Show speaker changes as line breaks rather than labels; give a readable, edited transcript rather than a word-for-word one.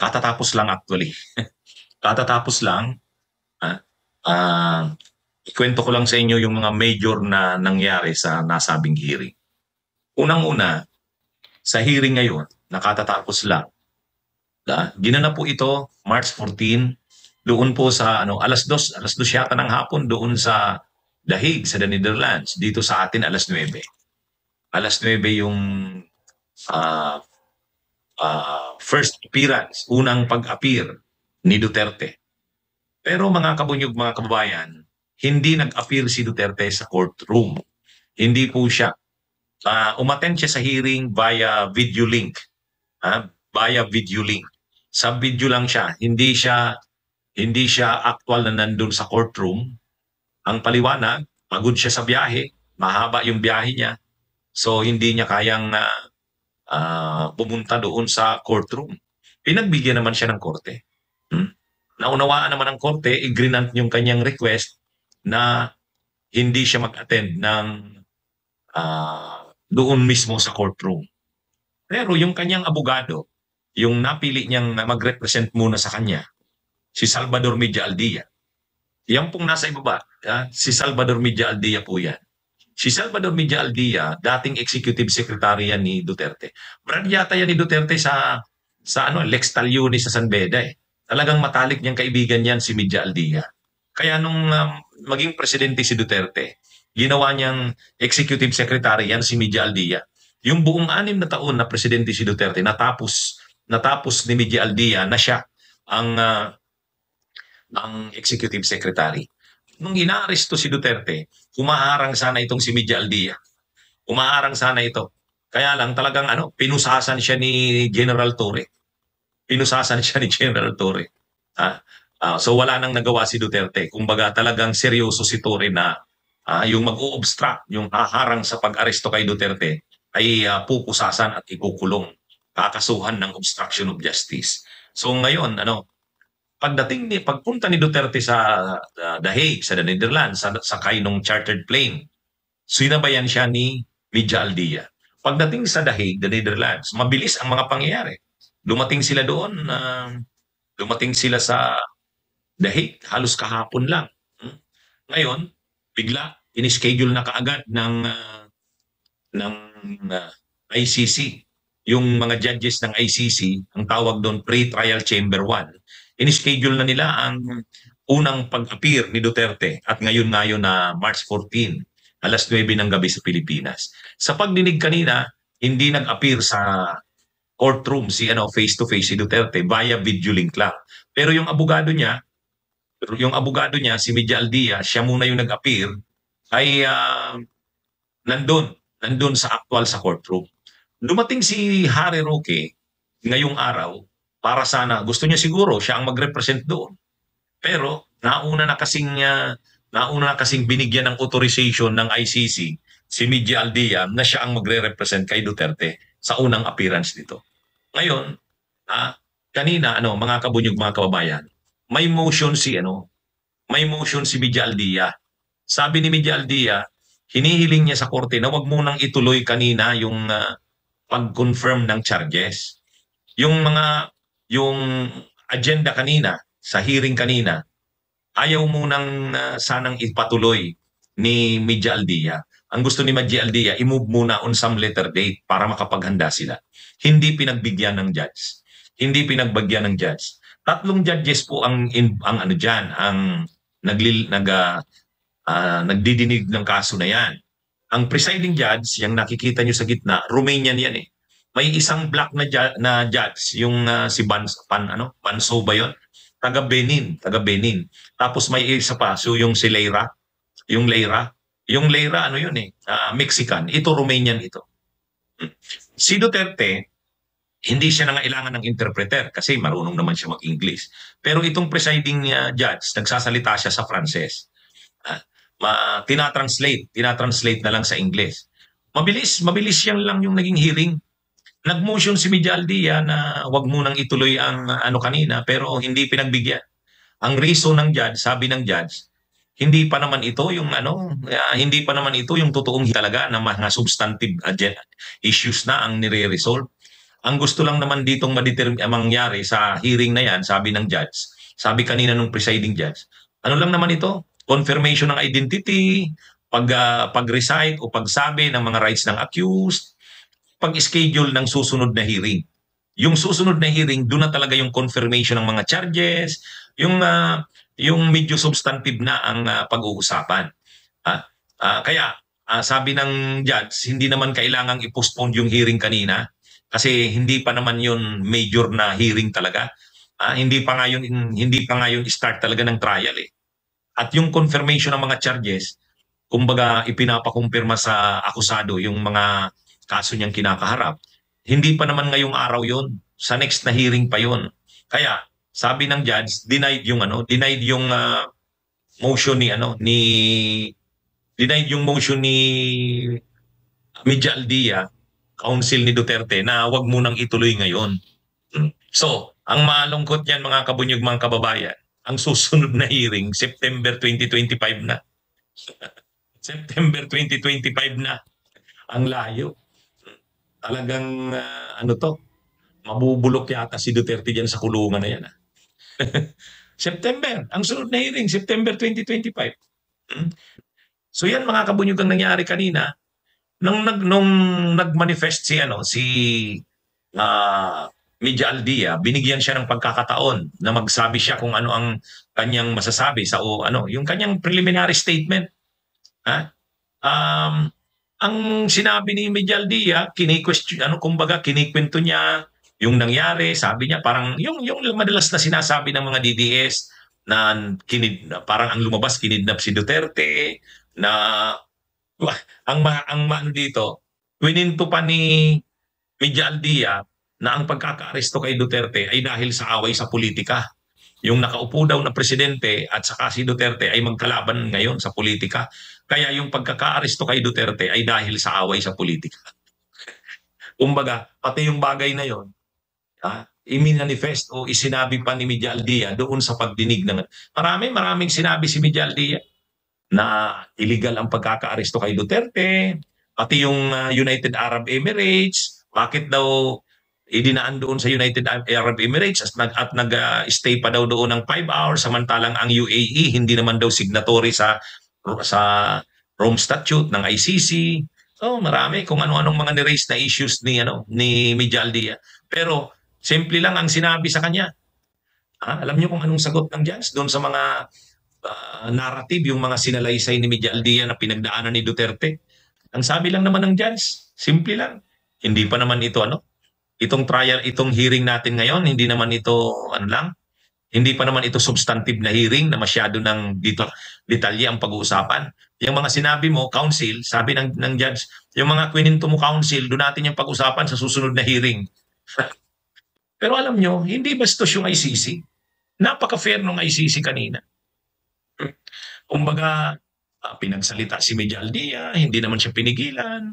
Katatapos lang actually. Katatapos lang. Ah, ah, ikwento ko lang sa inyo yung mga major na nangyari sa nasabing hearing. Unang-una, sa hearing ngayon, nakatatapos lang. Ginanap po ito March 14, doon po sa alas 2 yata ng hapon doon sa The Hague sa the Netherlands. Dito sa atin alas 9. Alas 9 yung ah, first appearance, unang pag-appear ni Duterte. Pero mga kabunyog, mga kababayan, hindi nag-appear si Duterte sa courtroom. Hindi po siya. Umattend siya sa hearing via video link. Via video link. Sa video lang siya. Hindi siya actual na nandun sa courtroom. Ang paliwanag, pagod siya sa biyahe. Mahaba yung biyahe niya. So hindi niya kayang pumunta doon sa courtroom. Pinagbigyan naman siya ng korte. Naunawaan naman ng korte, i-grant yung kanyang request na hindi siya mag-attend ng doon mismo sa courtroom. Pero yung kanyang abogado, yung napili niyang mag-represent muna sa kanya, si Salvador Media Aldia. Yan pong nasa ibaba, si Salvador Media Aldia po yan. Si Salvador Media Aldia, dating executive secretary yan ni Duterte. Brad yata yan ni Duterte sa Lex Talyoni sa San Beda eh. Talagang matalik niyang kaibigan yan si Media Aldia. Kaya nung maging presidente si Duterte, ginawa niyang executive secretary yan si Media Aldia. Yung buong 6 na taon na presidente si Duterte, natapos ni Media Aldia na siya ang executive secretary. Nung inaaresto si Duterte, umaharang sana itong si Media Aldia. Umaharang sana ito. Kaya lang talagang pinusasan siya ni General Torre. Pinusasan siya ni General Torre. So wala nang nagawa si Duterte. Kumbaga talagang seryoso si Torre na yung mag-o-obstruct, yung haharang sa pag-aresto kay Duterte ay pupusasan at ikukulong. Kakasuhan ng obstruction of justice. So ngayon, pagpunta ni Duterte sa The Hague, sa the Netherlands, sakay nung chartered plane, sinabayan siya ni Media Aldia. Pagdating sa The Hague, the Netherlands, mabilis ang mga pangyayari. Dumating sila doon, dumating sila sa The Hague, halos kahapon lang. Ngayon, bigla, in-schedule na kaagad ng ICC. Yung mga judges ng ICC, ang tawag doon pre-trial chamber 1, in-schedule na nila ang unang pag-appear ni Duterte at ngayon na March 14, alas 9 ng gabi sa Pilipinas. Sa pagdinig kanina, hindi nag-appear sa courtroom face-to-face si Duterte via video link lang. Pero yung abogado niya, si Media Aldia, siya muna yung nag-appear, ay nandun sa actual sa courtroom. Dumating si Harry Roque ngayong araw para sana, gusto niya siguro siya ang mag-represent doon. Pero nauna na kasing binigyan ng authorization ng ICC si Media Aldia na siya ang magre-represent kay Duterte sa unang appearance nito. Ngayon, kanina mga kabunyog, mga kababayan, may motion si Media Aldia. Sabi ni Media Aldia, hinihiling niya sa korte na wag munang ituloy kanina yung pag-confirm ng charges. Yung agenda kanina, sa hearing kanina, ayaw munang sanang ipatuloy ni Media Aldia. Ang gusto ni Media Aldia, i-move muna on some later date para makapaghanda sila. Hindi pinagbigyan ng judge. Tatlong judges po ang nagdidinig ng kaso na yan. Ang presiding judge, yung nakikita nyo sa gitna, Romanian yan eh. May isang black na judge, yung si Banso ba yun? Taga Benin. Tapos may isa pa, so yung si Leira, yung Leira Mexican. Ito Romanian ito. Si Duterte, hindi siya nangailangan ng interpreter kasi marunong naman siya mag-English. Pero itong presiding judge, nagsasalita siya sa Frances. Tinatranslate na lang sa English. Mabilis yan lang yung naging hearing. Nag-motion si Media Aldia na wag munang ituloy ang kanina pero hindi pinagbigyan. Ang reason ng judge, sabi ng judge, hindi pa naman ito yung totoong talaga na mga substantive issues na ang nire-resolve. ang gusto lang naman ditong mangyari sa hearing na yan, sabi ng judge, sabi kanina nung presiding judge, ano lang naman ito, confirmation ng identity, pag-recite o pagsabi ng mga rights ng accused, pag-schedule ng susunod na hearing. Yung susunod na hearing, doon na talaga yung confirmation ng mga charges, yung medyo substantive na ang pag-uusapan. Kaya sabi ng judge, hindi naman kailangang i-postpone yung hearing kanina kasi hindi pa naman yun major na hearing talaga. Hindi pa nga yun start talaga ng trial eh. At yung confirmation ng mga charges, kumbaga ipinapakumpirma sa akusado yung mga kaso niyang kinakaharap. Hindi pa naman ngayong araw yon, sa next na hearing pa yon. Kaya sabi ng judge, denied yung motion ni Media Aldia, counsel ni Duterte, na wag munang ituloy ngayon. So, ang malungkot niyan mga kabunyog, mga kababayan, ang susunod na hearing, September 2025 na. September 2025 na. Ang layo. Talagang mabubulok yata si Duterte dyan sa kulungan na yan. September, ang sunod na hearing, September 2025. So yan mga kabunyog ang nangyari kanina. Nung nag-manifest si Media Aldia, binigyan siya ng pagkakataon na magsabi siya kung ano ang kanyang masasabi sa yung kanyang preliminary statement. Ang sinabi ni Media Aldia, kumbaga kinikwento niya yung nangyari, sabi niya parang yung madalas na sinasabi ng mga DDS na parang ang lumabas kinidnap si Duterte, na ang maano dito, wininto pa ni Media Aldia na ang pagkakaaresto kay Duterte ay dahil sa away sa politika. Yung nakaupo daw na presidente at saka si Duterte ay magkalaban ngayon sa politika. Kaya yung pagkakaaresto kay Duterte ay dahil sa away sa politika. Kumbaga, pati yung bagay na yon, iminanifest o isinabi pa ni Media Aldia doon sa pagdinig ng maraming sinabi si Media Aldia na illegal ang pagkakaaresto kay Duterte, pati yung United Arab Emirates, bakit daw idinaan doon sa United Arab Emirates at nag-stay pa daw doon ng 5 hours, samantalang ang UAE hindi naman daw signatory sa Rome Statute ng ICC. So marami kung ano-anong mga ni-raise na issues ni Media Aldia. Pero simple lang ang sinabi sa kanya. Alam niyo kung anong sagot ng judge doon sa mga narrative, yung mga sinalaysay ni Media Aldia na pinagdaanan ni Duterte? Ang sabi lang naman ng judge, simple lang. Hindi pa naman ito itong trial, itong hearing natin ngayon, hindi naman ito hindi pa naman ito substantive na hearing na masyado ng detalye ang pag-uusapan. Yung mga sinabi mo, counsel, sabi ng judge, yung mga kwininto mo, counsel, doon natin yung pag-usapan sa susunod na hearing. Pero alam nyo, hindi bastos yung ICC. Napaka-fair ng ICC kanina. Kumbaga, pinagsalita si Media Aldia, hindi naman siya pinigilan.